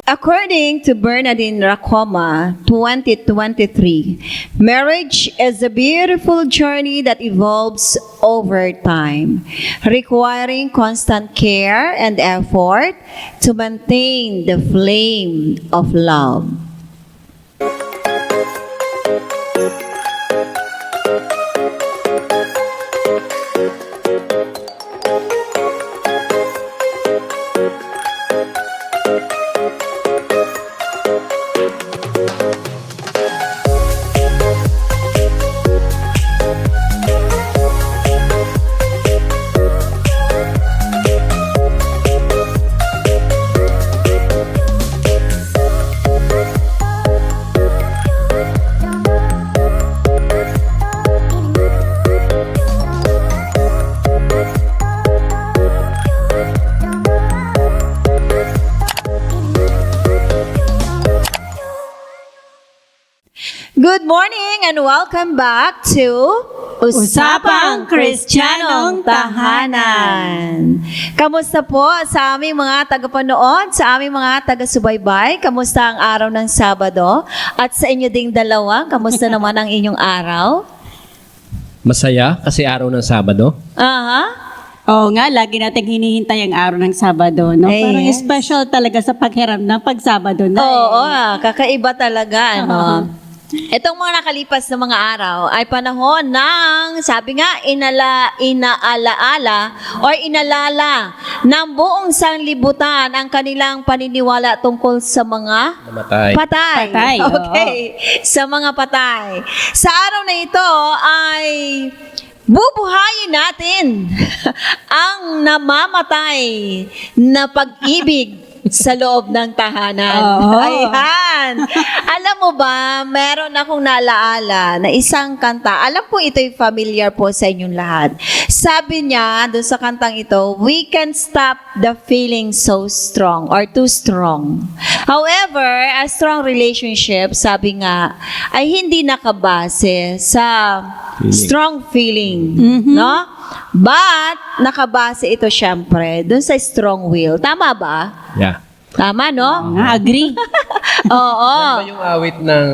According to Bernardine Racoma, 2023, marriage is a beautiful journey that evolves over time, requiring constant care and effort to maintain the flame of love. Good morning and welcome back to Usapang Kristiyanong Tahanan. Kamusta po sa aming mga tagapanood, sa aming mga taga-subaybay? Kamusta ang araw ng Sabado? At sa inyo ding dalawa, kamusta naman ang inyong araw? Masaya kasi araw ng Sabado. Aha. Oo nga, lagi nating hinihintay ang araw ng Sabado, no? Ay, Parang yes. special talaga sa paghiram ng pag-Sabado na. Oo, kakaiba talaga, ano? Itong mga nakalipas na mga araw ay panahon ng, sabi nga, inaalaala o inalala ng buong sanlibutan ang kanilang paniniwala tungkol sa mga Namatay. patay. Patay, oo. Okay, sa mga patay. Sa araw na ito ay bubuhayin natin ang namamatay na pag-ibig sa loob ng tahanan. Oo. Ayan. Alam mo ba, meron akong naalaala na isang kanta. Alam po ito'y familiar po sa inyong lahat. Sabi niya, doon sa kantang ito, we can stop the feeling so strong or too strong. However, a strong relationship, sabi nga, ay hindi nakabase sa strong feeling. No? But, nakabase ito syempre doon sa strong will. Tama ba? Yeah. Tama, no? Nga, agree. Oo. Ano ba yung awit ng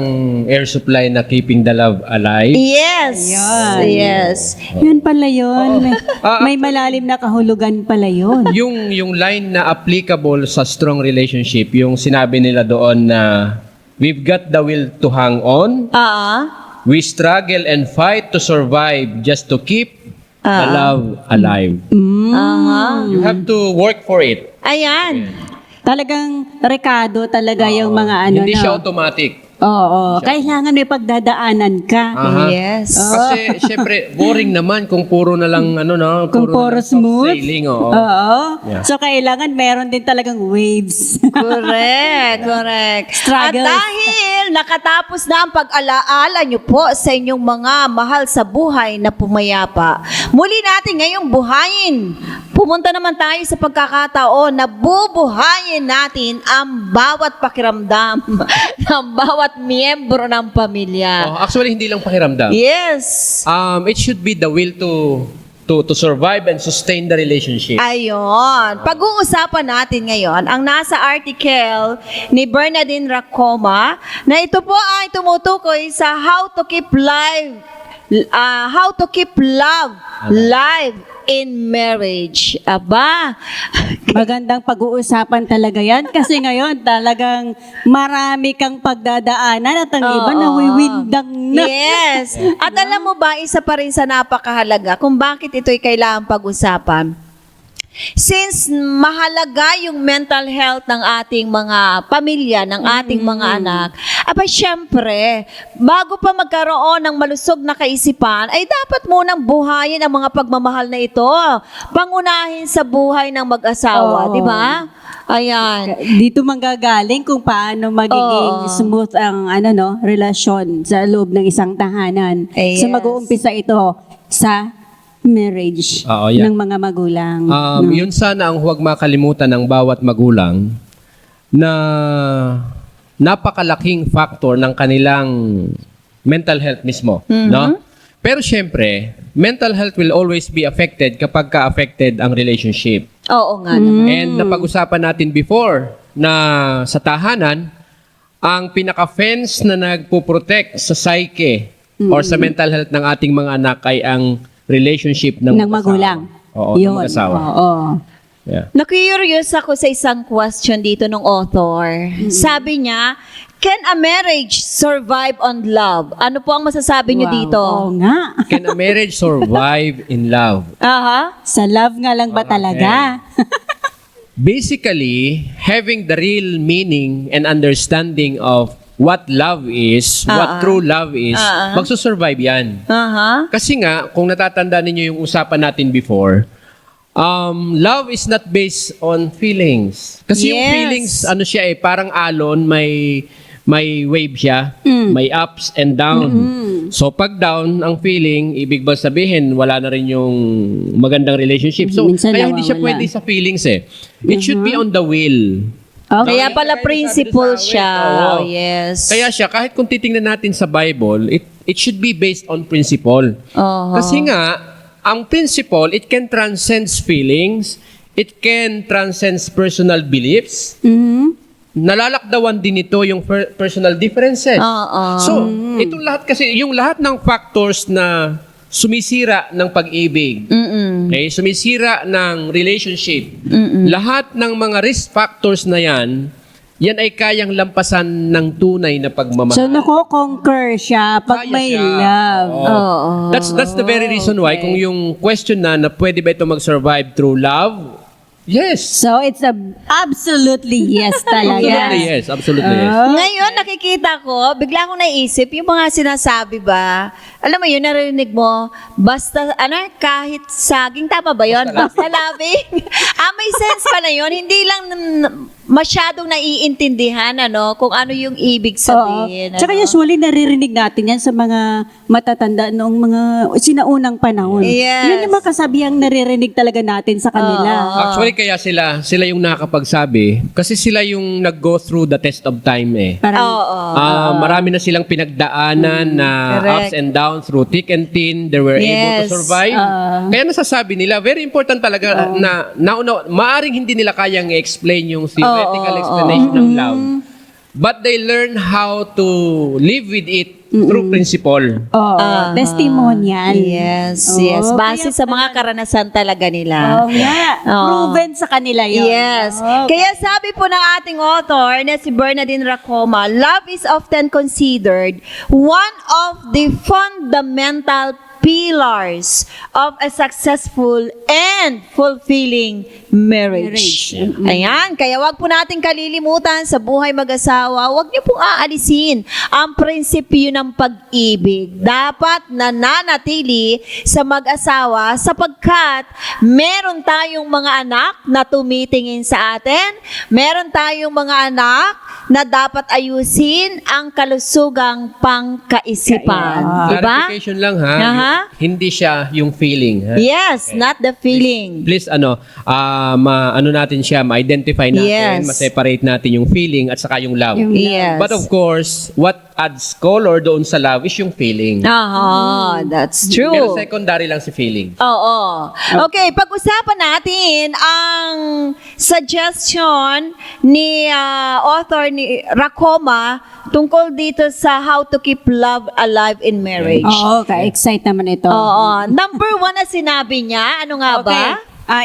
Air Supply na Keeping the Love Alive? Yes. Ayun. Yes. Yun pala yun. Ah, May malalim na kahulugan pala yun. Yung line na applicable sa strong relationship, yung sinabi nila doon na we've got the will to hang on, we struggle and fight to survive just to keep the love alive. Aha. You have to work for it. Ayan. Talagang rekado talaga yung mga ano. Hindi no? siya automatic. Oo. Kailangan may pagdadaanan ka. Aha. Yes. Kasi syempre boring naman kung puro na lang ano no, Kung puro na lang soft smooth. sailing, oo. Oo. Yeah. So, kailangan meron din talagang waves. Correct. Correct. Struggles. At dahil nakatapos na ang pag-alaala nyo po sa inyong mga mahal sa buhay na pumayapa, muli natin ngayong buhayin. Pumunta naman tayo sa pagkakataon na bubuhayin natin ang bawat pakiramdam ng bawat miyembro ng pamilya. Oh, actually hindi lang pakiramdam. Yes. It should be the will to survive and sustain the relationship. Ayon. Pag-uusapan natin ngayon ang nasa article ni Bernardine Racoma na ito po ay tumutukoy sa how to keep love live in marriage. Aba. Magandang pag-uusapan talaga yan kasi ngayon talagang marami kang pagdadaanan at ang iba Oo. nawiwindang na. Yes. At alam mo ba, isa pa rin sa napakahalaga kung bakit ito'y kailangang pag-usapan. Since mahalaga yung mental health ng ating mga pamilya, ng ating mga anak, aba syempre, bago pa magkaroon ng malusog na kaisipan, ay dapat munang buhayin ang mga pagmamahal na ito. Pangunahin sa buhay ng mag-asawa, Oo. di ba? Ayan. Dito manggagaling kung paano magiging Oo. smooth ang relasyon sa loob ng isang tahanan. Yes. So mag-uumpisa ito sa marriage Oo, yeah. ng mga magulang. Yun sana ang huwag makalimutan ng bawat magulang na napakalaking factor ng kanilang mental health mismo, no? Pero syempre, mental health will always be affected kapag ka-affected ang relationship. Oo nga naman. And napag-usapan natin before na sa tahanan, ang pinaka-fence na nagpo-protect sa psyche or sa mental health ng ating mga anak ay ang relationship ng Ng magulang. Oo, ng mag-asawa. Oo. Yeah. Na-curious ako sa isang question dito ng author. Sabi niya, can a marriage survive on love? Ano po ang masasabi niyo Wow. dito? Oo nga. Can a marriage survive in love? Aha. Sa love nga lang ba talaga? Basically, having the real meaning and understanding of what love is, what true love is, magsusurvive yan. Aha. Kasi nga, kung natatanda ninyo yung usapan natin before, love is not based on feelings. Kasi yung Yes. feelings, ano siya parang alon, may wave siya, may ups and down. So pag down ang feeling, ibig ba sabihin wala na rin yung magandang relationship. So Minsan kaya hindi siya nawawala. pwede sa feelings eh. It should be on the will. Okay. Kaya pala Kaya principle sabi siya. sa awit, oo. Oh, yes. Kaya siya, kahit kung titingnan natin sa Bible, it should be based on principle. Oho. Kasi nga, ang principle, it can transcend feelings, it can transcend personal beliefs, nalalakdawan din ito yung personal differences. Oo. So, itong lahat kasi, yung lahat ng factors na sumisira ng pag-ibig, okay, sumisira ng relationship, lahat ng mga risk factors na yan ay kayang lampasan ng tunay na pagmamahal. So, nako-conquer siya pag Kaya may siya. love. Oo. That's the very reason why, kung yung question na pwede ba ito mag-survive through love, yes. So, it's a absolutely yes talaga. Absolutely yes. Absolutely yes. Ngayon, nakikita ko, bigla akong naisip, yung mga sinasabi ba, alam mo yun, narinig mo, basta, kahit saging, tama ba yun? Basta labing. May sense pala yun. Hindi lang masyadong naiintindihan, kung ano yung ibig sabihin. Tsaka usually naririnig natin yan sa mga matatanda noong mga sinaunang panahon. Yes. Yun yung mga kasabihang naririnig talaga natin sa kanila. Actually, kaya sila yung nakakapagsabi kasi sila yung nag-go through the test of time eh. Parang, Oo. Marami na silang pinagdaanan na Correct. ups and downs through thick and thin. They were able Yes. to survive. Kaya nasasabi nila, very important talaga na maaring hindi nila kayang i-explain yung theoretical explanation ng love. But they learn how to live with it through principle. testimonial. Yes, Oo, yes. Base kaya sa mga karanasan talaga nila. Oo nga. Oo. Proven sa kanila yun. Yes. Oo. Kaya sabi po ng ating author na si Bernardine Racoma, love is often considered one of the fundamental pillars of a successful and fulfilling marriage. Ayan, kaya wag po natin kalilimutan sa buhay mag-asawa, wag niyo pong aalisin ang prinsipyo ng pag-ibig. Dapat nananatili sa mag-asawa sapagkat meron tayong mga anak na tumitingin sa atin, meron tayong mga anak na dapat ayusin ang kalusugang pangkaisipan. Diba? Clarification lang ha. Aha. Hindi siya yung feeling. Ha? Yes, not the feeling. Please natin siya, ma-identify natin, Yes. ma-separate natin yung feeling at saka yung love. Yes. But of course, what adds color doon sa love is yung feeling. That's Pero true. secondary lang si feeling. Oo. Okay, pag-usapan natin ang suggestion ni author ni Racoma tungkol dito sa how to keep love alive in marriage. Oo, ka-excite naman ito. Oo. Number 1 na sinabi niya, ano nga ba?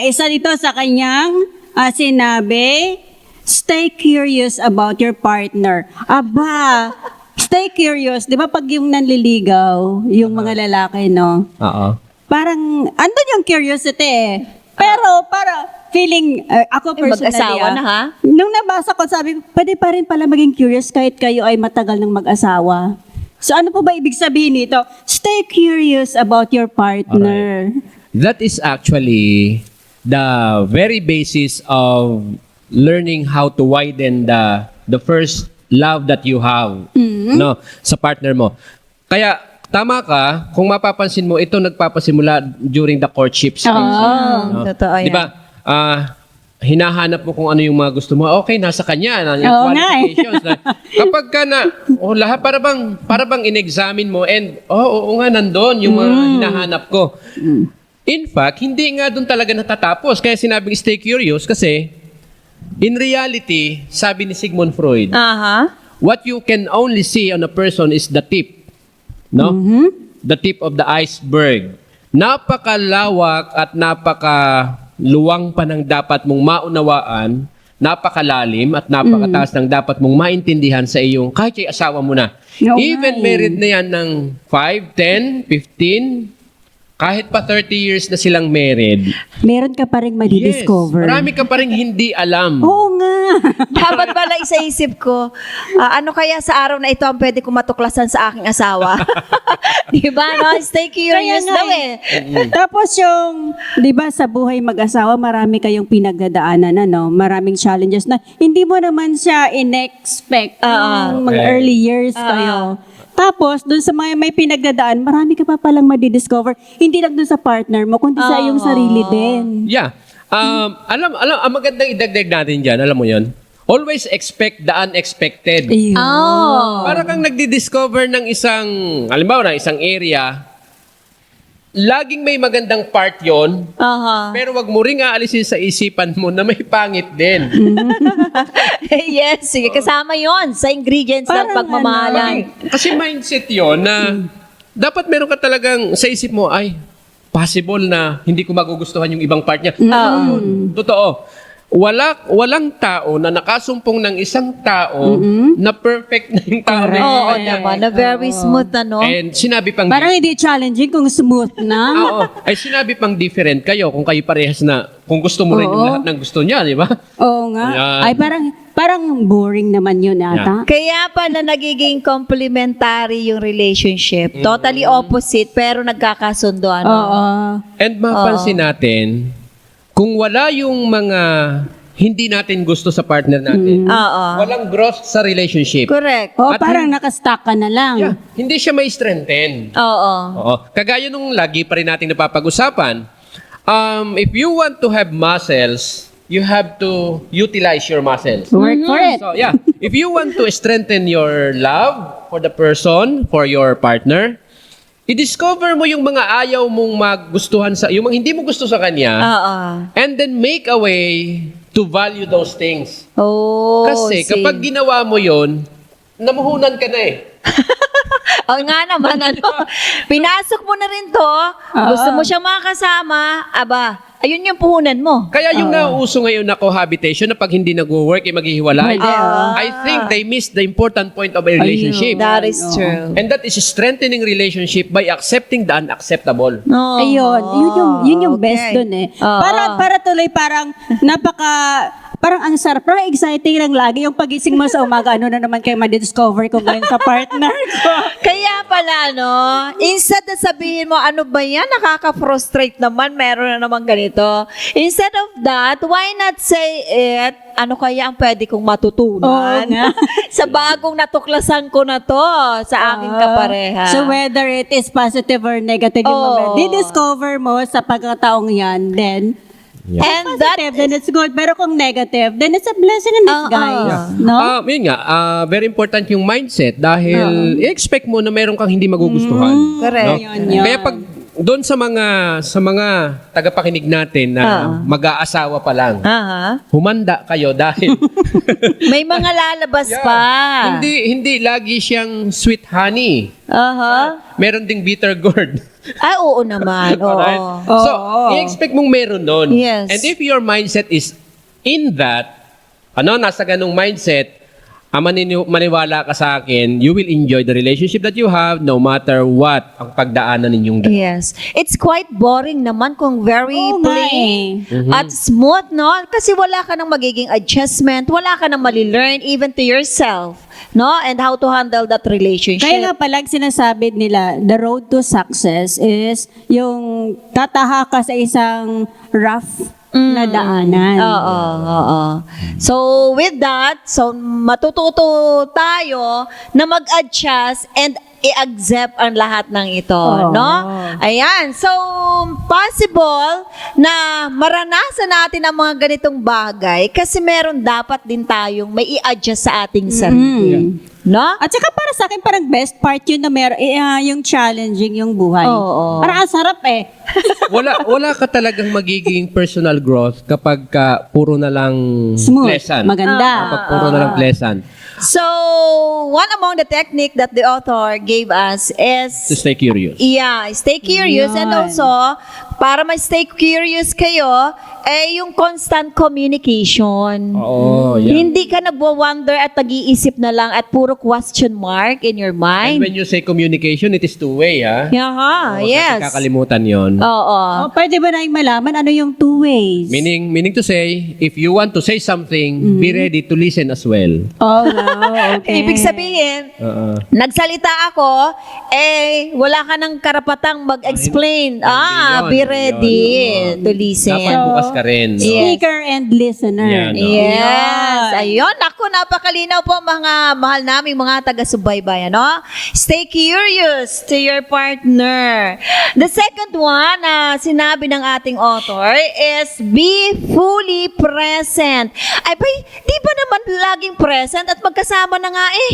Isa dito sa kanyang sinabi, stay curious about your partner. Aba, stay curious. Di ba pag yung nanliligaw, yung mga lalaki, no? Oo. Parang, andun yung curiosity eh. Pero, para feeling, ako personally, mag-asawa na, ha? Nung nabasa ko, sabi ko, pwede pa rin pala maging curious kahit kayo ay matagal ng mag-asawa. So, ano po ba ibig sabihin nito? Stay curious about your partner. That is actually the very basis of learning how to widen the first love that you have no sa partner mo. Kaya tama ka, kung mapapansin mo, ito nagpapasimula during the courtship stage. Totoo yan. Di ba? Hinahanap mo kung ano yung mga gusto mo. Okay, nasa kanya. Yung Oo nga eh. qualifications. Kapag ka lahat, para bang in-examine mo and, oo nga, nandun yung mga hinahanap ko. In fact, hindi nga doon talaga natatapos. Kaya sinabing stay curious kasi In reality, sabi ni Sigmund Freud, Aha. what you can only see on a person is the tip. No? The tip of the iceberg. Napakalawak at napakaluwang pa ng dapat mong maunawaan, napakalalim at napakataas ng dapat mong maintindihan sa iyong kahit yung asawa mo na. Oo Even nga eh. married na yan ng 5, 10, 15, kahit pa 30 years na silang married. Meron ka pa rin madidiscover. Marami ka pa rin hindi alam. Oo nga. Dapat pala isa-isip ko, ano kaya sa araw na ito ang pwede kong matuklasan sa aking asawa? Di ba, no? Stay curious nga daw eh. eh. Tapos yung, di ba sa buhay mag-asawa, marami kayong pinagdadaanan, ano? Maraming challenges na hindi mo naman siya in-expect yung mga Okay. early years kayo. Tapos, dun sa mga may pinagdadaan, marami ka pa palang madidiscover. Hindi lang dun sa partner mo, kundi sa iyong sarili din. Yeah. Ang magandang idagdag natin dyan, alam mo yon. Always expect the unexpected. Ayun. Para kang nagdi-discover ng isang, halimbawa ng isang area, laging may magandang part yon, Aha. pero wag mo ring aalisin sa isipan mo na may pangit din. Yes, sige, kasama yon sa ingredients ng Parang pagmamahalan. Kasi mindset yon na dapat meron ka talagang sa isip mo, ay, possible na hindi ko magugustuhan yung ibang part niya. Totoo. Walang tao na nakasumpong ng isang tao na perfect na yung tao na yung Oo kanya. naman, na very smooth, ano? And sinabi pang Parang hindi challenging kung smooth na. Oo. Ay sinabi pang different kayo kung kayo parehas na kung gusto mo rin yung Oo. lahat ng gusto niya, di ba? Oo nga. Ayan. Ay, parang boring naman yun ata. Kaya pala nagiging complementary yung relationship. Totally opposite, pero nagkakasundo, ano? Oo. And mapansin natin, kung wala yung mga hindi natin gusto sa partner natin, Oo. walang growth sa relationship. Correct. Oo, At parang nakastuck ka na lang. Yeah, hindi siya may strengthen. Oo. Oo. Kagaya nung lagi pa rin nating napapag-usapan, if you want to have muscles, you have to utilize your muscles. Work for it. So yeah, if you want to strengthen your love for the person, for your partner, i-discover mo yung mga ayaw mong magustuhan sa, yung mga hindi mo gusto sa kanya, Oo. and then make a way to value those things. Oh, Kasi see. kapag ginawa mo yon, namuhunan ka na eh. Oo nga naman, ano? Pinasok mo na rin to. Gusto mo siyang makakasama. Aba, ayun yung puhunan mo. Kaya yung nauuso ngayon na cohabitation na pag hindi nag-work, maghihiwalay. I think they missed the important point of a relationship. That is true. And that is strengthening relationship by accepting the unacceptable. No. Ayun, yun yung best dun eh. Oo. Para tuloy parang parang ang sarap, parang exciting lang lagi yung pagising mo sa umaga, ano na naman kayo madidiscover ko ngayon sa partner ko. Kaya pala, no? Instead na sabihin mo, ano ba yan? Nakaka-frustrate naman. Meron na naman ganito. Instead of that, why not say it? Ano kaya ang pwede kong matutunan? Oo nga. Sa bagong natuklasan ko na to sa aking kapareha. So whether it is positive or negative yung Oo. moment, di-discover mo sa pagkataong yan, then And that positive, then it's good. Pero kung negative, then it's a blessing in disguise. No? Yun nga, very important yung mindset dahil i-expect mo na meron kang hindi magugustuhan. Correct. Yun. Kaya pag doon sa mga tagapakinig natin na mag-aasawa pa lang, Aha. humanda kayo dahil May mga lalabas pa. hindi lagi siyang sweet honey. Aha. Meron ding bitter gourd. Ay, oo naman. Oo. Alright? So, i-expect mong meron nun. Yes. And if your mindset is in that, nasa ganung mindset, maniwala ka sa akin, you will enjoy the relationship that you have no matter what ang pagdaanan ninyong dalawa. Yes. It's quite boring naman kung very Oo nga plain eh. at smooth, no? Kasi wala ka nang magiging adjustment, wala ka nang mali-learn even to yourself, no? And how to handle that relationship. Kaya nga palang sinasabi nila, the road to success is yung tataha ka sa isang rough na daanan. Oo. So, with that, matututo tayo na mag-adjust and i-accept ang lahat ng ito, no? Ayan. So, possible na maranasan natin ang mga ganitong bagay kasi meron dapat din tayong may i-adjust sa ating sarili. No? At saka para sa akin, parang best part yun na yung challenging yung buhay. Oo. Parang ang sarap eh. Wala ka talagang magiging personal growth kapag puro na lang Smooth. pleasant. Maganda. Kapag puro na lang pleasant. So, one among the technique that the author gave us is To stay curious. stay curious and Yun. also para ma-stay curious kayo yung constant communication. Oo, yeah. Hindi ka nagwa-wonder at nag-iisip na lang at puro question mark in your And mind. when you say communication, it is two-way, ha? Yaha, Oo, yes. Kasi kakalimutan yon. Oo. Pwede ba na malaman ano yung two ways? Meaning to say, if you want to say something, be ready to listen as well. Oh, no. Okay. Ibig sabihin, Oo. nagsalita ako, wala ka ng karapatang mag-explain. Hindi Be yun, ready yun. to listen. Dapat bukas ka rin. No? Yes. Speaker and listener. Yan, no? Yes. Ayun. Ako, napakalinaw po mga mahal naming mga taga-subaybay. Ano? Stay curious to your partner. The second one na sinabi ng ating author is be fully present. Ay, bay, di ba naman laging present at magkasama na nga eh?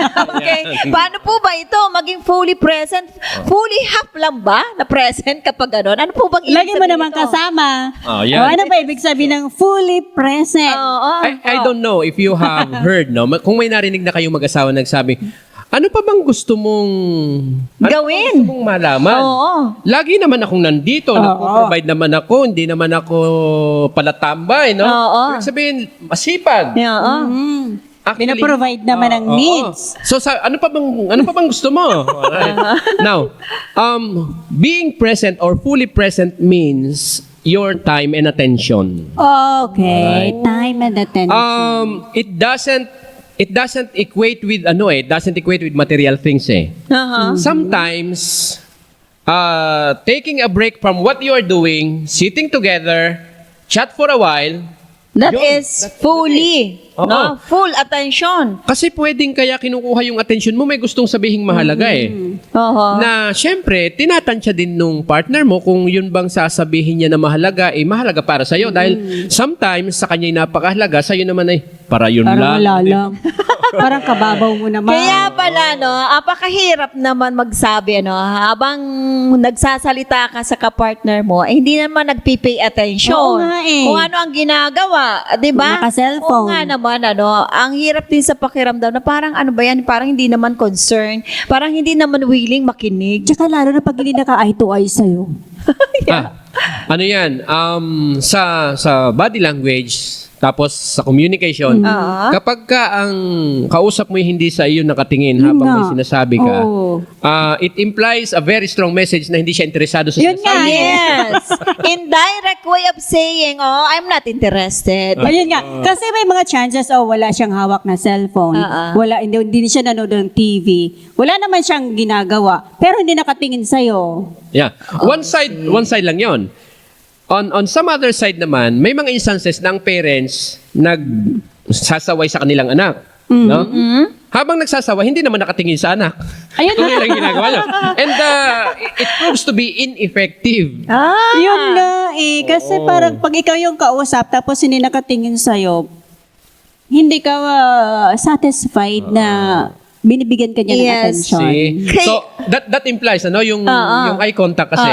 Okay. Paano po ba ito? Maging fully present? Fully half lang ba na present kapag gano'n? Ano po bang ibig Lagi mo sabihin naman nito? kasama. Oh, yan. Ano ba ibig sabihin ng fully present? Oo. I don't know if you have heard, no? Kung may narinig na kayong mag-asawa nagsabi, ano pa bang gusto mong Gawin? Gusto mong malaman? Oo. Lagi naman akong nandito, nagpo-provide naman ako, hindi naman ako palatambay, no? Oo. Ibig sabihin, masipag. Yeah, oo. Actually, Pinaprovide naman ang oo. needs. So ano pa bang gusto mo? Alright. Now, being present or fully present means your time and attention. Okay. Time and attention. It doesn't equate with material things eh. Uh-huh. Sometimes taking a break from what you are doing, sitting together, chat for a while, That yun. is fully, Oo. no? Full attention. Kasi pwedeng kaya kinukuha yung attention mo, may gustong sabihing mahalaga eh. Oo. Na syempre, tinatansya din nung partner mo kung yun bang sasabihin niya na mahalaga, mahalaga para sa'yo. Dahil sometimes sa kanya napakahalaga, sa'yo naman ay para yun Parang lang. wala lang. Parang kababaw mo naman. Kaya pala, no, apakahirap naman magsabi, no, habang nagsasalita ka sa kapartner mo, hindi naman nagpipay attention. Oo nga eh. Kung ano ang ginagawa, di ba? Naka-cellphone. Oo nga naman, ano, ang hirap din sa pakiramdam na parang ano ba yan, parang hindi naman concerned, parang hindi naman willing makinig. Tsaka lalo na pag hindi naka-eye to eye sa'yo. Ano yan? Sa body language, tapos sa communication, kapag ka ang kausap mo hindi sa iyo nakatingin habang may nga. sinasabi ka, Oo. it implies a very strong message na hindi siya interesado sa Yun sinasabi. nga. Yes. Indirect way of saying, I'm not interested. Ayun nga. Kasi may mga chances, wala siyang hawak na cellphone. Wala, hindi siya nanonood ng TV. Wala naman siyang ginagawa. Pero hindi nakatingin sa'yo. Yeah. One side lang 'yon. On some other side naman, may mga instances ng parents nagsasaway sa kanilang anak, no? Habang nagsasaway, hindi naman nakatingin sa anak. Ayun Kung lang ginagawa niya. And it proves to be ineffective. Yun nga eh. Kasi parang pag ikaw yung kausap, tapos hindi nakatingin sa'yo, hindi ka satisfied na binibigyan ka niya ng Yes. attention. See? Okay. So, that implies, yung eye contact kasi,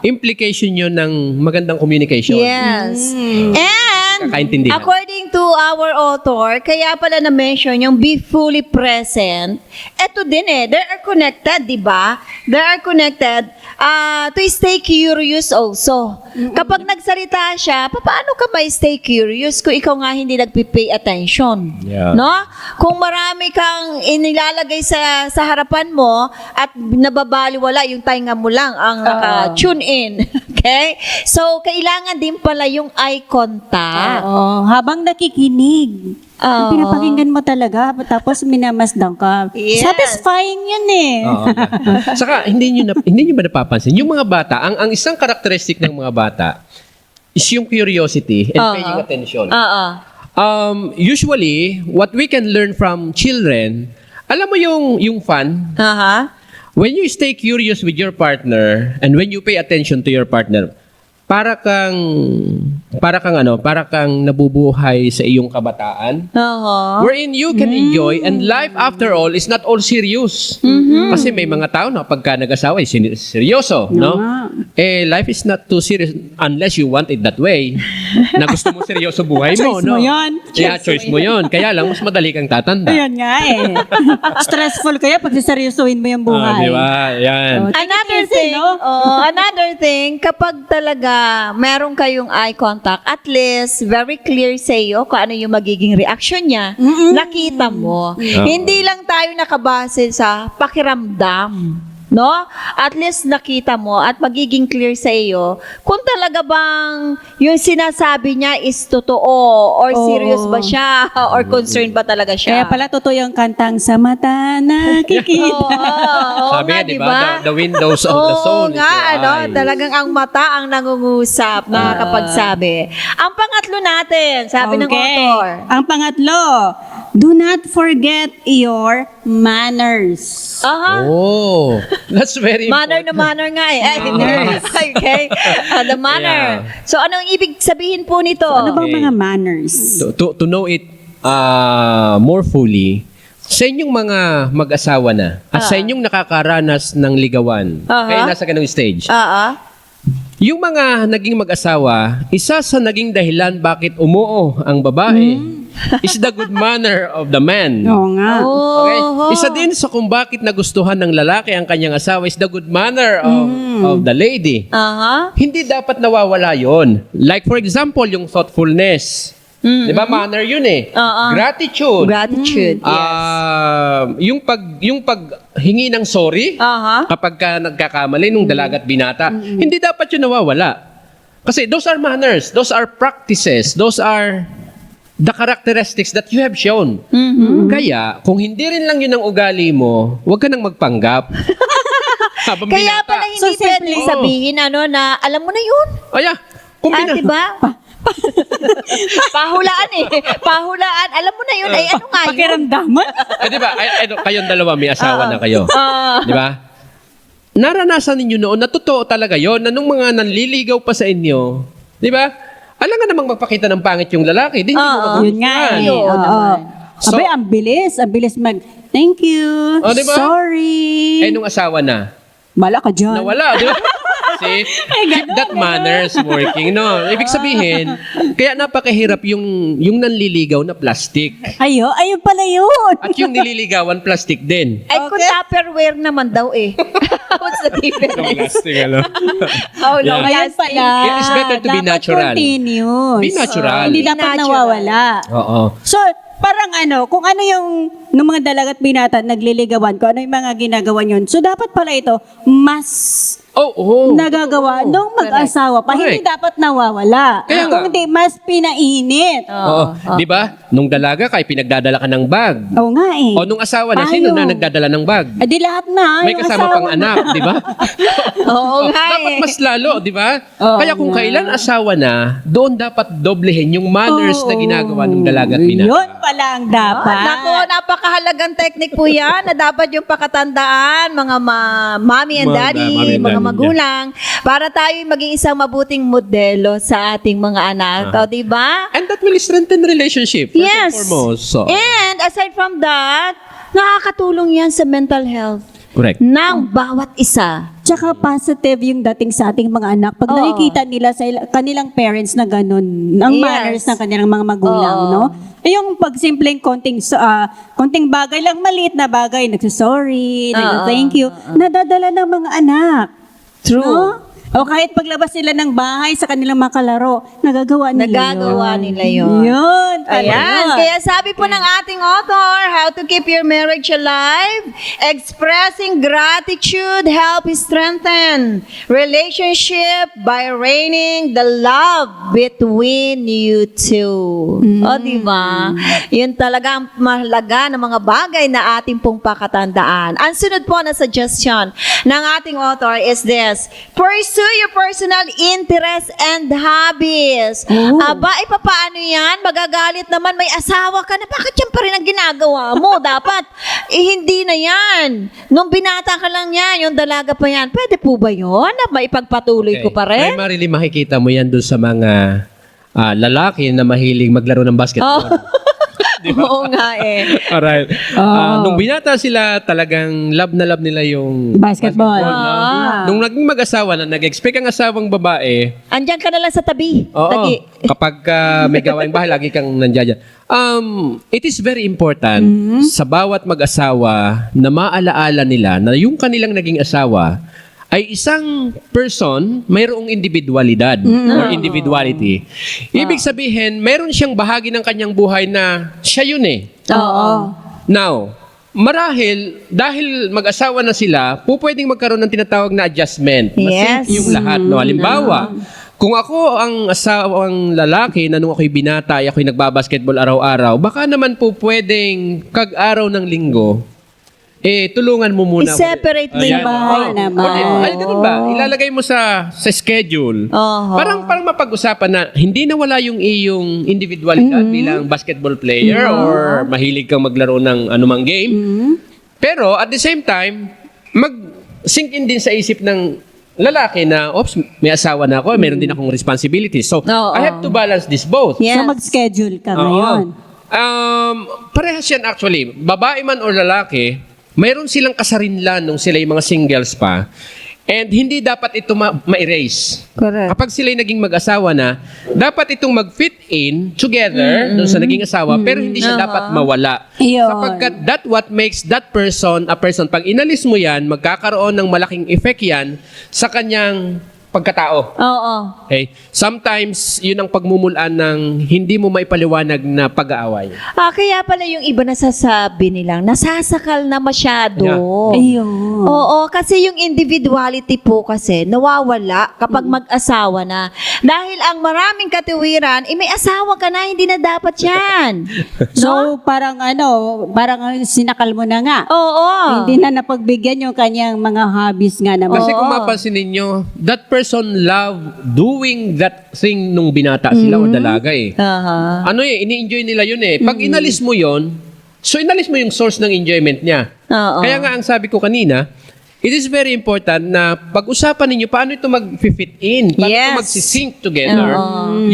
implication yun ng magandang communication. Yes. And Kakaintindihan. according to our author, kaya pala na-mention yung be fully present. Eto din they are connected, di ba? They are connected to stay curious also. Kapag nagsalita siya, paano ka may stay curious kung ikaw nga hindi nagpipay attention? Yeah. No? Kung marami kang inilalagay sa harapan mo at nababaliwala yung tainga mo lang ang naka-tune in. Okay? So, kailangan din pala yung eye contact. Oo. Habang nakikinig. Oo. Pinapakinggan mo talaga, tapos minamasdan ka. Yes. Satisfying yun eh. Oo. Saka, hindi nyo ba napapansin? Yung mga bata, ang isang karakteristik ng mga bata is yung curiosity and paying attention. Usually, what we can learn from children, alam mo yung fun? Aha. When you stay curious with your partner and when you pay attention to your partner, para kang nabubuhay sa iyong kabataan. Wherein you can enjoy, and life after all is not all serious. Kasi may mga tao na pagka nag-asawa ay seryoso, no? Life is not too serious unless you want it that way. Na gusto mo seryoso buhay mo, Choice no? mo yun. Yeah, choice mo yun. Kaya lang, mas madali kang tatanda. Ayun nga eh. Stressful kaya pag siseryosohin mo yung buhay. Di ba? Yan. Another thing, kapag talaga meron kayong eye contact, at least very clear sa iyo kung ano yung magiging reaction niya. Nakita mo. Hindi lang tayo nakabase sa pakiramdam. No? At least nakita mo at magiging clear sa iyo kung talaga bang yung sinasabi niya is totoo or serious ba siya or concerned ba talaga siya. Kaya pala totoo yung kantang sa mata nakikita. Oo Sabi nga, nga, di ba? The windows of the soul is nga, your eyes. talagang ang mata ang nangungusap, nakakapagsabi. Ang pangatlo natin, sabi ng author. Ang pangatlo, do not forget your manners. Oh, that's very Manner important. na manner nga eh. Okay. The manner. Yeah. So, anong ibig sabihin po nito? Ano bang Okay. mga manners? To know it more fully, sa inyong mga mag-asawa na, at sa inyong nakakaranas ng ligawan, kayo nasa ganung stage, yung mga naging mag-asawa, isa sa naging dahilan bakit umuo ang babae is the good manner of the man. Oo nga. Okay? Isa din sa kung bakit nagustuhan ng lalaki ang kanyang asawa is the good manner of the lady. Hindi dapat nawawala yon. Like for example, yung thoughtfulness. Di ba? Manner yun eh. Gratitude. Gratitude. Yung paghingi ng sorry kapag ka nagkakamali nung dalaga at binata, hindi dapat yun nawawala. Kasi those are manners, those are practices, those are the characteristics that you have shown. Kaya, kung hindi rin lang yun ang ugali mo, huwag ka nang magpanggap. Habang Kaya binata. pala hindi pwedeng sabihin na alam mo na yun. Aya, kung Diba? Pahulaan eh. Pahulaan. Alam mo na yun. Ay, ano nga yun? Pakiramdaman. Diba, kayong dalawa may asawa na kayo. Diba? Naranasan ninyo noon na totoo talaga yon na nung mga nanliligaw pa sa inyo, di ba? Alam nga namang magpakita ng pangit yung lalaki, di hindi mo Yun nga eh. Yun Oo. naman. So- Abay, ang bilis thank you, Oh, diba? sorry. Nung asawa na, Bala ka dyan. nawala, di ba? See? Keep that manners working, no? Ibig sabihin, kaya napakahirap yung nanliligaw na plastic. Ayun pala yun. At yung nililigawan, plastic din. Ay, kung Tupperware naman daw eh. What's the difference? Plastic, ano? How long Ayun lasting? pala. It is better to be Dapat natural. continuous. Be natural. Hindi dapat Natural. nawawala. Oo. So, parang kung ano yung nung mga dalagat binata nagliligawan ko, ano yung mga ginagawa yun. So, dapat pala ito, mas nagagawa nung mag-asawa pa. Correct. Hindi dapat nawawala. Kaya nga. Kung hindi, mas pinainit. Oo. Di ba? Nung dalaga ka, pinagdadala ka ng bag. Oo nga eh. O nung asawa na, sino Tayo. na nagdadala ng bag? Di lahat na. May yung kasama asawa pang na. anak, di ba? Oo nga Dapat eh. mas lalo, di ba? Oo Kaya kung nga. kailan asawa na, doon dapat doblehin yung manners na ginagawa ng dalaga at binata. Yun pala ang dapat. Nako, napakahalagang technique po yan na dapat yung pakatandaan, mga mommy and daddy, Mommy and mga daddy, magulang, para tayo maging isang mabuting modelo sa ating mga anak. O, di ba? And that will strengthen relationship, first Yes. and foremost. So, And aside from that, nakakatulong yan sa mental health correct. ng bawat isa. Tsaka positive yung dating sa ating mga anak. Pag Oo. nakikita nila sa kanilang parents na ganun, ang Yes. manners ng kanilang mga magulang, Oo. no? Yung pag simpleng konting bagay lang, maliit na bagay, nagsasorry, nag-thank you, nadadala ng mga anak. True. No? O kahit paglabas nila ng bahay sa kanilang mga kalaro, nagagawa Nagagawa nila yun. Yun. Ayan. Yun. Kaya sabi po ng ating author, how to keep your marriage alive, expressing gratitude help strengthen relationship by reigning the love between you two. O, di ba? Yun talaga ang mahalaga ng mga bagay na ating pong pakatandaan. Ang sunod po na suggestion ng ating author is this: pursue pursue your personal interests and hobbies. Oh. Aba, paano yan? Magagalit naman, may asawa ka na. Bakit yan pa rin ang ginagawa mo? Dapat, hindi na yan. Nung binata ka lang yan, yung dalaga pa yan. Pwede po ba yun? Na maipagpatuloy ko pa rin? Primarily makikita mo yan doon sa mga lalaki na mahilig maglaro ng basketball. Oo nga eh. Alright. Nung binata sila, talagang love na love nila yung Basketball. Nung naging mag-asawa na, nag-expect ang asawang babae, Andyan ka na lang sa tabi. oo, Tagi. kapag may gawaing bahay, lagi kang nandiyan. It is very important sa bawat mag-asawa na maalaala nila na yung kanilang naging asawa ay isang person, mayroong individualidad or individuality. Ibig sabihin, mayroon siyang bahagi ng kanyang buhay na siya yun eh. Oo. Now, marahil, dahil mag-asawa na sila, pwedeng magkaroon ng tinatawag na adjustment. Yes. Masing yung lahat. No? Halimbawa, kung ako ang asawang lalaki na nung ako'y binata ay ako'y nagbabasketball araw-araw, baka naman po pwedeng kag-araw ng linggo, tulungan mo muna. I-separate mo Ayan. yung bahay naman. Ay, ganun ba? Ilalagay mo sa schedule. Oho. Parang mapag-usapan na hindi nawala yung iyong individualidad bilang basketball player or mahilig kang maglaro ng anumang game. Pero at the same time, mag-sink in din sa isip ng lalaki na, oops, may asawa na ako, meron din akong responsibilities. So, Oo. I have to balance this both. Yes. So mag-schedule ka Oo. ngayon. Parehas yan actually. Babae man o lalaki, mayroon silang kasarinlan nung sila yung mga singles pa. And hindi dapat ito ma-erase. Correct. Kapag sila'y naging mag-asawa na, dapat itong mag-fit in together dun sa naging asawa, pero hindi siya dapat mawala. Yun. Sapagkat that what makes that person a person. Pag inalis mo yan, magkakaroon ng malaking effect yan sa kanyang pagkatao. Oo. Okay? Sometimes, yun ang pagmumulan ng hindi mo maipaliwanag na pag-aaway. Kaya pala yung iba nasasabi nilang, nasasakal na masyado. Yeah. Ayun. Oo, kasi yung individuality po kasi nawawala kapag mag-asawa na. Dahil ang maraming katiwiran, may asawa ka na, hindi na dapat yan. So, parang sinakal mo na nga. Oo. Hindi na napagbigyan yung kanyang mga hobbies nga naman. Kasi kung mapansin ninyo, that person love doing that thing nung binata sila o dalaga eh. Aha. Ano eh, ini-enjoy nila yun eh. Pag inalis mo yun, so inalis mo yung source ng enjoyment niya. Oo. Kaya nga ang sabi ko kanina, it is very important na pag-usapan ninyo paano ito mag-fit in, paano ito Yes. mag-sync together.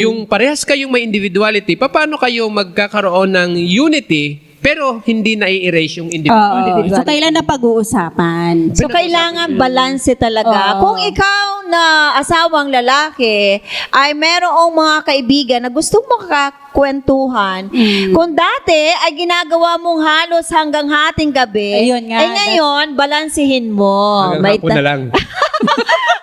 Yung parehas kayong may individuality, paano kayo magkakaroon ng unity pero hindi na-erase yung individuality. So, kailan na pag-uusapan? So, kailangan balanse talaga. Oo. Kung ikaw na asawang lalaki ay merong mga kaibigan na gustong makakwentuhan, kung dati ay ginagawa mong halos hanggang hating gabi, Ayun nga, ngayon, balansehin mo. Hanggang hapon na lang.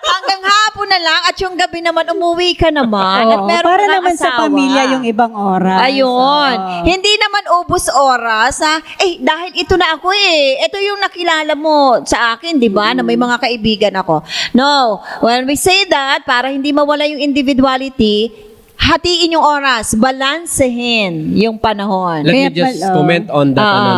Hanggang hapon na lang at yung gabi naman umuwi ka naman at Oo, meron para kang naman sa asawa. pamilya yung ibang oras. Ayun. Oo. Hindi naman ubos oras na, dahil ito na ako eh. Ito yung nakilala mo sa akin, di ba? Na may mga kaibigan ako. No. When we say that, para hindi mawala yung individuality, hatiin yung oras, balansehin yung panahon. Let Kaya me just pala, comment on that, na,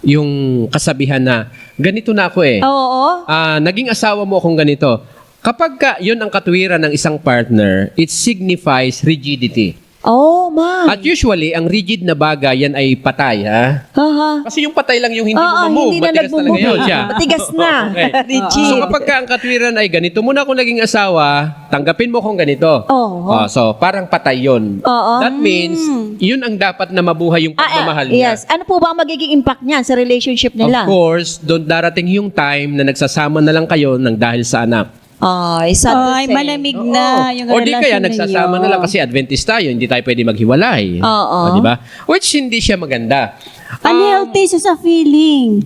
yung kasabihan na, ganito na ako eh. Oo. Naging asawa mo akong ganito. Kapag yun ang katwiran ng isang partner, it signifies rigidity. Oh, ma. At usually, ang rigid na bagay, yan ay patay, ha? Aha. Kasi yung patay lang yung hindi Oo, mo hindi move. na Matigas talaga nagmumove. yun siya. Matigas na. Okay. Rigid. So kapag ang katwiran ay ganito, muna ako naging asawa, tanggapin mo kung ganito. Oo. So parang patay yun. Oo. That means, yun ang dapat na mabuhay yung pagmamahal niya. Yes. Ano po ba ang magiging impact niyan sa relationship nila? Of course, doon darating yung time na nagsasama na lang kayo ng dahil sa anak. Ay, sad to Ay, say. malamig na yung O di kaya relasyon nagsasama ninyo. na lang kasi Adventist tayo, hindi tayo pwede maghiwalay. Oo. O, di ba? Which hindi siya maganda. Unhealthy siya sa feeling.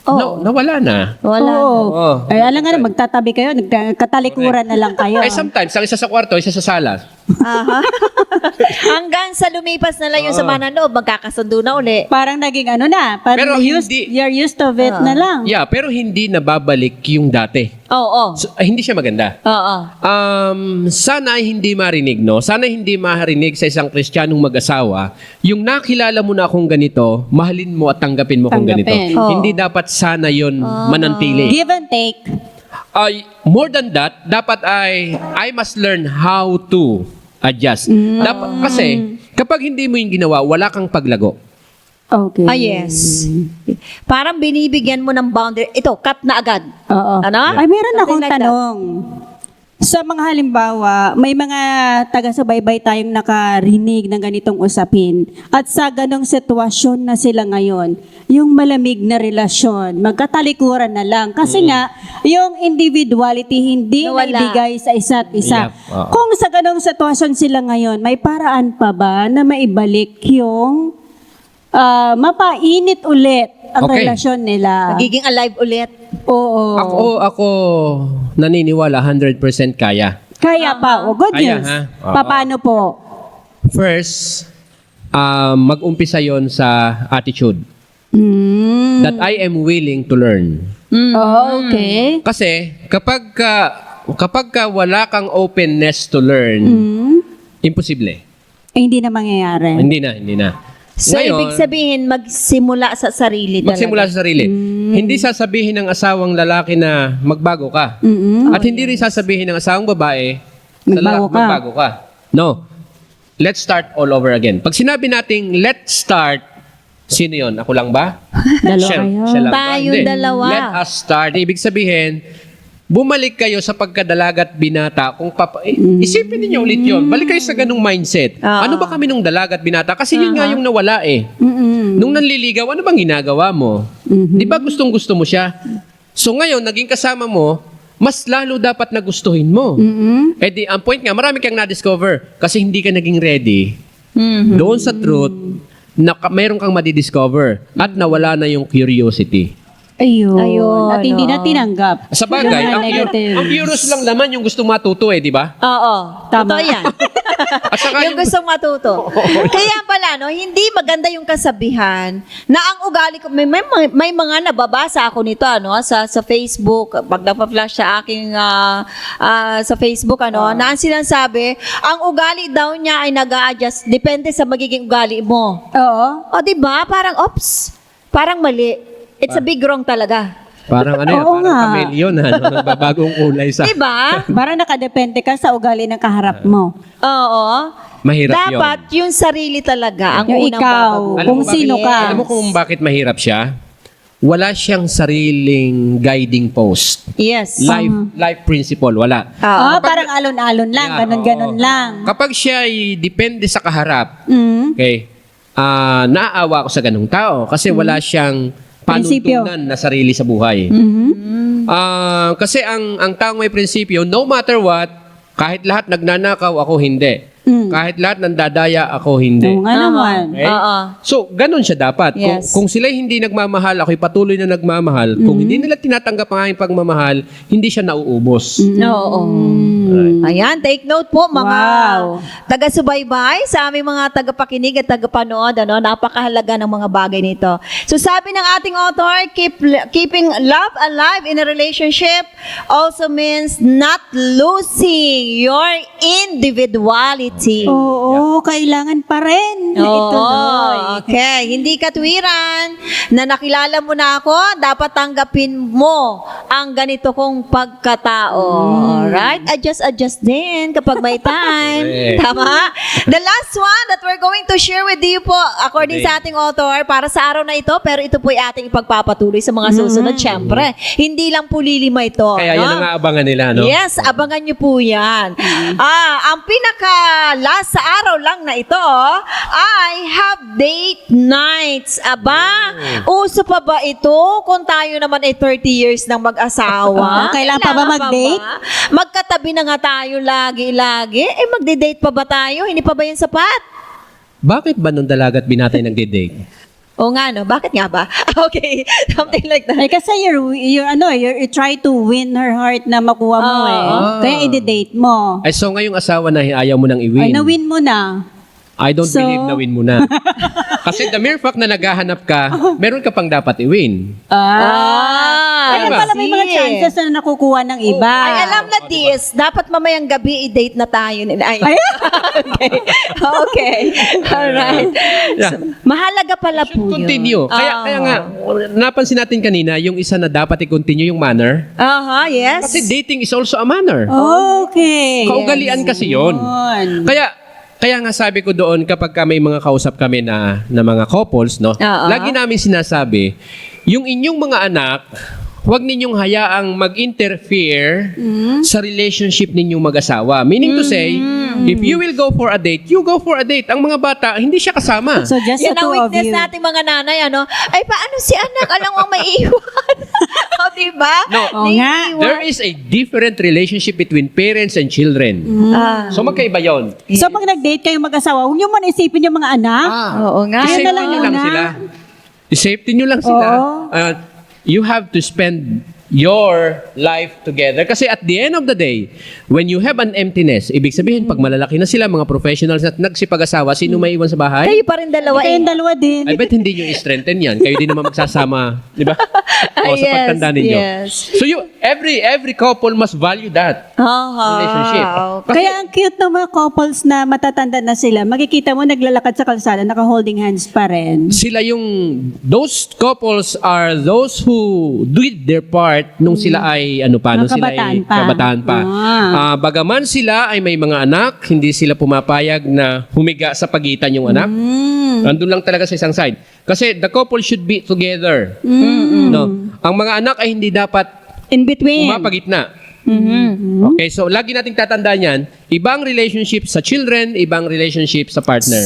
No, nawala na. Wala. Oo. Ay, alam nga na, magtatabi kayo, nagkatalikuran na lang kayo. Ay sometimes, ang isa sa kwarto, isa sa sala. Aha. Hanggang sa lumipas na lang yung sama ng loob, magkakasundo na uli. Parang naging parang Pero hindi- you're used to it na lang. Yeah, pero hindi nababalik yung dati. Oo. So, hindi siya maganda. Oo. Sana ay hindi marinig, no? Sana hindi marinig sa isang Kristiyanong mag-asawa, yung nakilala mo na akong ganito, mahalin mo at tanggapin mo kung ganito. Tanggapin. Oo. Hindi dapat sana yon manantili. Give and take. More than that, dapat I must learn how to adjust. Dapat, kasi, kapag hindi mo yung ginawa, wala kang paglago. Okay. Yes. Parang binibigyan mo ng boundary. Ito, cut na agad. Oo. Ano? Ay, meron Something akong like that. tanong. Sa mga halimbawa, may mga taga-subaybay tayong nakarinig ng ganitong usapin. At sa ganong sitwasyon na sila ngayon, yung malamig na relasyon, magkatalikuran na lang. Kasi nga, yung individuality hindi Nawala. naibigay sa isa't isa. Yep. Oo. Kung sa ganong sitwasyon sila ngayon, may paraan pa ba na maibalik yung mapainit ulit ang Okay. relasyon nila? Magiging alive ulit. Oo. Ako naniniwala 100% kaya. Kaya pa. O, good Kaya, news. ha? Oo. Paano po? First, mag-umpisa yon sa attitude. Mm. That I am willing to learn. Oh, okay. Kasi, kapag ka wala kang openness to learn, imposible. Eh, hindi na mangyayari. Hindi na. So, Ngayon, ibig sabihin, magsimula sa sarili talaga. magsimula sa sarili. Hindi sasabihin ng asawang lalaki na magbago ka. At hindi rin sasabihin ng asawang babae magbago ka. No. Let's start all over again. Pag sinabi nating let's start, sino yun? Ako lang ba? Dalawa Siya- kayo. siya lang ba? Tayong Hindi. dalawa. Let us start. Ibig sabihin, bumalik kayo sa pagkadalagat binata. Isipin niyo ulit yun. Balik kayo sa ganung mindset. Ano ba kami nung dalagat binata? Kasi yun nga yung nawala eh. Nung nanliligaw, ano bang ginagawa mo? Di ba gustong-gusto mo siya? So ngayon, naging kasama mo, mas lalo dapat nagustuhin mo. Eh di, ang point nga, marami kang na-discover kasi hindi ka naging ready. Doon sa truth, mayroon kang madidiscover at nawala na yung curiosity. Ayun. Ayun, At hindi na oh. tinanggap. Sa bagay, Yung mga negative. ang curious lang naman yung gusto matuto eh, di ba? Oo. Tama. Totoo yan. At saka yung gustong matuto. Kaya pala, no, hindi maganda yung kasabihan na ang ugali ko, may mga nababasa ako nito, ano, sa Facebook, pag napa-flash sa aking, sa Facebook, ano, na ang sinasabi, ang ugali daw niya ay nag-a-adjust, depende sa magiging ugali mo. Oo. O, di ba? Parang, parang mali. It's a big wrong talaga. Parang ano yan, Oo parang nga. chameleon, nagbabagong kulay sa... Di ba? Para nakadepende ka sa ugali ng kaharap mo. Oo. Mahirap Dapat yung sarili talaga ang Yung unang ikaw, babago. Alam kung mo bakit- sino ka. Alam mo kung bakit mahirap siya? Wala siyang sariling guiding post. Yes. Life principle, wala. Ah, parang alon-alon lang, Yeah, ganon-ganon oo. lang. Kapag siya ay depende sa kaharap, Mm. okay, naaawa ko sa ganung tao kasi wala siyang Prinsipyo. panuntunan na sarili sa buhay. Kasi ang taong may prinsipyo, no matter what, kahit lahat nagnanakaw, ako hindi. Kahit lahat nandadaya, ako hindi. Oo nga naman. Okay? Oo. So, ganun siya dapat. Yes. Kung sila hindi nagmamahal, ako'y patuloy na nagmamahal. Kung hindi nila tinatanggap ang aking pagmamahal, hindi siya nauubos. Oo. Ayan, take note po mga Wow. taga-subaybay sa aming mga tagapakinig at tagapanood. Ano, napakahalaga ng mga bagay nito. So sabi ng ating author, keeping love alive in a relationship also means not losing your individuality. Oo, kailangan pa rin na ituloy. Okay. Hindi katwiran na nakilala mo na ako, dapat tanggapin mo ang ganito kong pagkatao. Alright? Adjust din kapag may time. Correct. Tama? The last one that we're going to share with you po, according Okay. sa ating author, para sa araw na ito, pero ito po ay ating ipagpapatuloy sa mga susunod. Siyempre, hindi lang po lilima ito. Kaya yun no? ang aabangan nila, no? Yes, abangan nyo po yan. Ang pinaka-last sa araw lang na ito, I have date nights. Aba, uso pa ba ito kung tayo naman ay 30 years nang mag-asawa? Kailangan pa ba mag-date? Magkatabi na nga tayo lagi-lagi. Magde-date pa ba tayo? Hindi pa ba yan sapat? Bakit ba nung dalagat binatay nagde-date? O nga, no? Bakit nga ba? Okay, something like that. Eh, kasi you try to win her heart na makuha mo Oo. eh. Kaya i-date mo. Ay, so ngayong asawa na ayaw mo nang Ay, i-win. na-win mo na. I don't So- believe na win mo na. Kasi the mere fact na naghahanap ka, meron ka pang dapat i-win. Kaya Diba? pala may mga chances na nakukuha ng iba. Ay, alam na this. Dapat mamayang gabi i-date na tayo. Ay. Okay. Okay. Alright. Yeah. So, mahalaga pala Should po yun. continue. Kaya nga, napansin natin kanina, yung isa na dapat i-continue yung manner. Yes. Kasi dating is also a manner. Okay. Kaugalian kasi yon. Kaya nga sabi ko doon kapag may mga kausap kami na mga couples, no? Lagi namin sinasabi, yung inyong mga anak, huwag ninyong hayaang mag-interfere sa relationship ninyong mag-asawa. Meaning to say, if you will go for a date, you go for a date. Ang mga bata, hindi siya kasama. So just Yan the ang two of weakness you. nating mga nanay, ano? Ay, paano si anak? Alam mo, may iwan. O, diba? No. Oo nga. There is a different relationship between parents and children. So magkaiba yon. So pag nag-date kayo mag-asawa, huwag niyo man isipin yung mga anak. Oo nga. Ayun na I-safety lang nyo yun, lang ha? sila. I-safety nyo lang sila. You have to spend your life together. Kasi at the end of the day, when you have an emptiness, ibig sabihin, pag malalaki na sila, mga professionals at nagsipag-asawa, sino may iwan sa bahay? Kayo pa rin dalawa Kayong eh. dalawa din. I bet hindi nyo i-strengthen yan. Kayo din naman magsasama. Di ba? O, sa Yes, pagtanda ninyo. yes. So every couple must value that relationship. Okay. Kaya ang cute ng mga couples na matatanda na sila, makikita mo naglalakad sa kalsada, naka-holding hands pa rin. Sila those couples are those who did their part nung sila ay Mga sila ay kabataan pa. kabataan pa. Bagaman sila ay may mga anak, hindi sila pumapayag na humiga sa pagitan yung anak. Nandun lang talaga sa isang side. Kasi the couple should be together. No? Ang mga anak ay hindi dapat In between. pumapagitna. Okay, so lagi nating tatandaan yan, ibang relationship sa children, ibang relationship sa partner.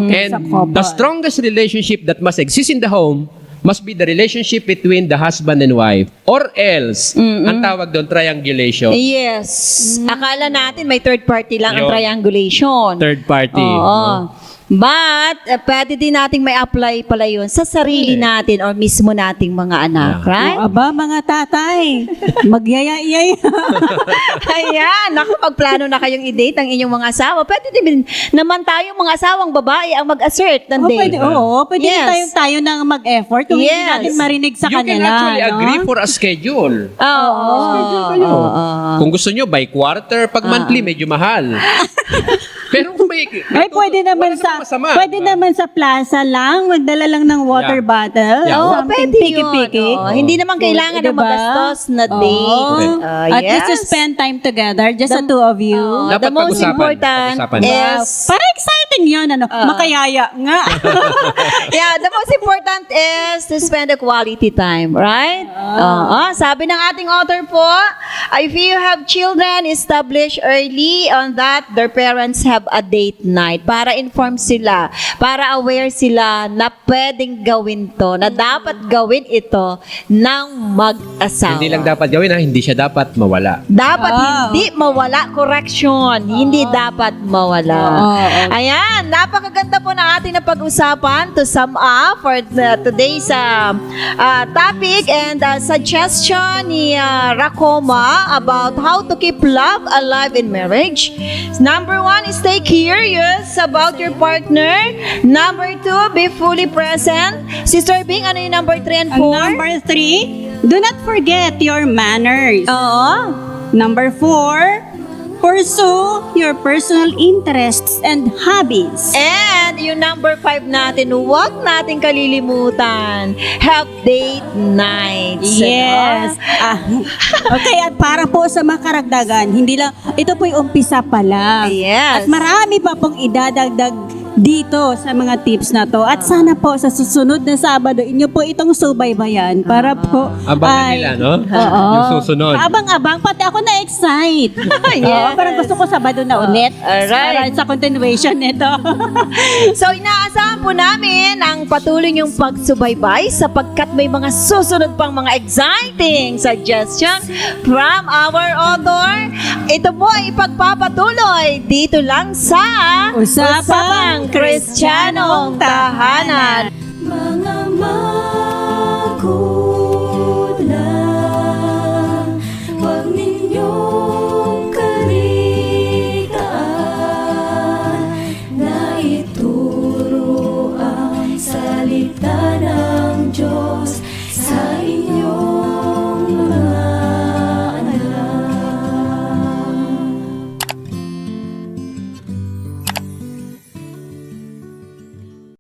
Okay, sa And couple. the strongest relationship that must exist in the home must be the relationship between the husband and wife. Or else, ang tawag doon, triangulation. Yes. Akala natin may third party lang ang Yun. triangulation. Third party. Oo. But, pwede din nating may apply pala yun sa sarili natin or mismo nating mga anak, right? Aba, mga tatay, magyaya-iyay. Ayan, naku, pagplano na kayong i-date ang inyong mga asawa, pwede din naman tayo mga asawang babae ang mag-assert ng date. Pwede Yes. tayo nang mag-effort kung hindi Yes. natin marinig sa You can kanila. actually no? agree for a schedule. Oo. Kayo. Kung gusto nyo, by quarter, pag monthly, medyo mahal. Pero kung may... Ay, pwede naman wala sa masama, pwede diba? naman sa plaza lang, magdala lang ng water Yeah. bottle. Yeah. Oo, Something pwede piki-piki. yun. Oo, hindi naman kailangan ng Diba? magastos na date. At least to spend time together, just the two of you. The Dapat most pag-usapan. important Pag-usapan. is... Para exciting yun, makayaya nga. Yeah, the most important is to spend a quality time, right? Sabi ng ating author po, if you have children, establish early on that their parents have a date night para inform sila, para aware sila na pwedeng gawin to, na dapat gawin ito ng mag-asawa. Hindi lang dapat gawin hindi siya dapat mawala. Dapat hindi mawala. Correction. Hindi dapat mawala. Ayan. Napakaganda po ng ating napag-usapan to sum up for today's topic and suggestion ni Rakoma about how to keep love alive in marriage. Number 1 is stay curious about your partner. Number 2, be fully present. Sister Bing, ano yung number 3 and 4? Number 3, do not forget your manners. Oo. Number 4, pursue your personal interests and hobbies. And yung number 5 natin, huwag natin kalilimutan, have date nights. Yes. Okay, at para po sa mga karagdagan, hindi lang, ito po yung umpisa pa lang. Yes. At marami pa pong idadagdag dito sa mga tips na to. At sana po sa susunod na Sabado, inyo po itong subaybayan para po Abangan nila, no? Oo. Yung susunod. Abang-abang, pati ako na-excite. Yes. Parang gusto ko Sabado na ulit. Alright. Para sa continuation nito. So, inaasahan po namin ang patuloy niyong pagsubaybay sapagkat may mga susunod pang mga exciting suggestions from our author. Ito po ay ipagpapatuloy dito lang sa Usapang Kristiyanong Tahanan. Mga magulang, huwag ninyong kalitaan na ito salita ng Diyos